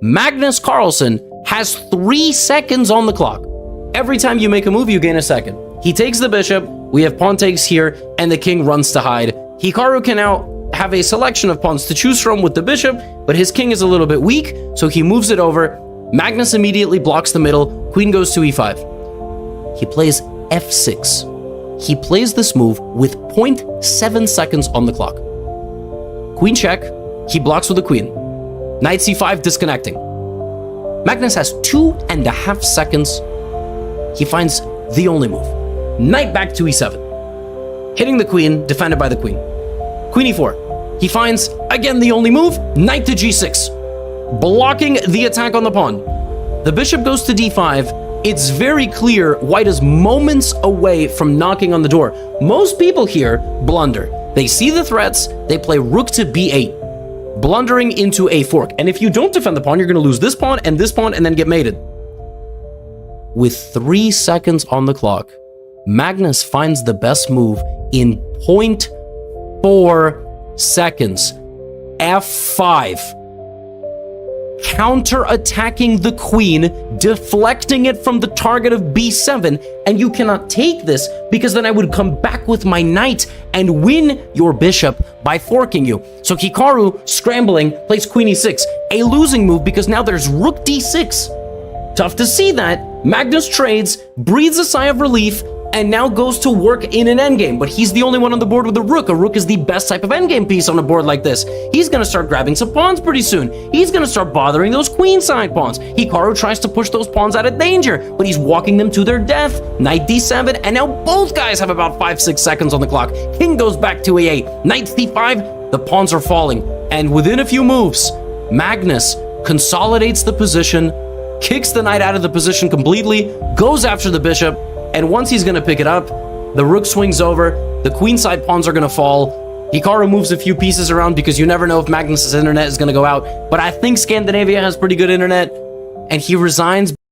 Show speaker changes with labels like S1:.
S1: MagnusCarlsen has 3 seconds on the clock. Every time you make a move, you gain a second. He takes the bishop, we have pawn takes here, and the king runs to hide. Hikaru can now have a selection of pawns to choose from with the bishop, but his king is a little bit weak, so he moves it over. Magnus immediately blocks the middle, queen goes to e5. He plays f6. He plays this move with 0.7 seconds on the clock. Queen check, he blocks with the queen. Knight c5 disconnecting. Magnus has 2.5 seconds. He finds the only move. Knight back to e7. Hitting the queen, defended by the queen. Queen e4. He finds, again, the only move, knight to g6. Blocking the attack on the pawn. The bishop goes to d5. It's very clear white is moments away from knocking on the door. Most people here blunder. They see the threats, they play rook to b8, blundering into a fork. And if you don't defend the pawn, you're going to lose this pawn and then get mated. With 3 seconds on the clock, Magnus finds the best move in 0.4 seconds. f5. Counter-attacking the queen, deflecting it from the target of b7, and you cannot take this because then I would come back with my knight and win your bishop by forking you. So Hikaru, scrambling, plays queen e6, a losing move because now there's rook d6. Tough to see that. Magnus trades, breathes a sigh of relief, and now goes to work in an endgame, but he's the only one on the board with a rook. A rook is the best type of endgame piece on a board like this. He's gonna start grabbing some pawns pretty soon. He's gonna start bothering those queenside pawns. Hikaru tries to push those pawns out of danger, but he's walking them to their death. Knight d7, and now both guys have about 5-6 seconds on the clock. King goes back to e8. Knight c5, the pawns are falling, and within a few moves, Magnus consolidates the position, kicks the knight out of the position completely, goes after the bishop, and once he's going to pick it up, the rook swings over, the queenside pawns are going to fall. Hikaru moves a few pieces around because you never know if Magnus's internet is going to go out, but I think Scandinavia has pretty good internet, and he resigns.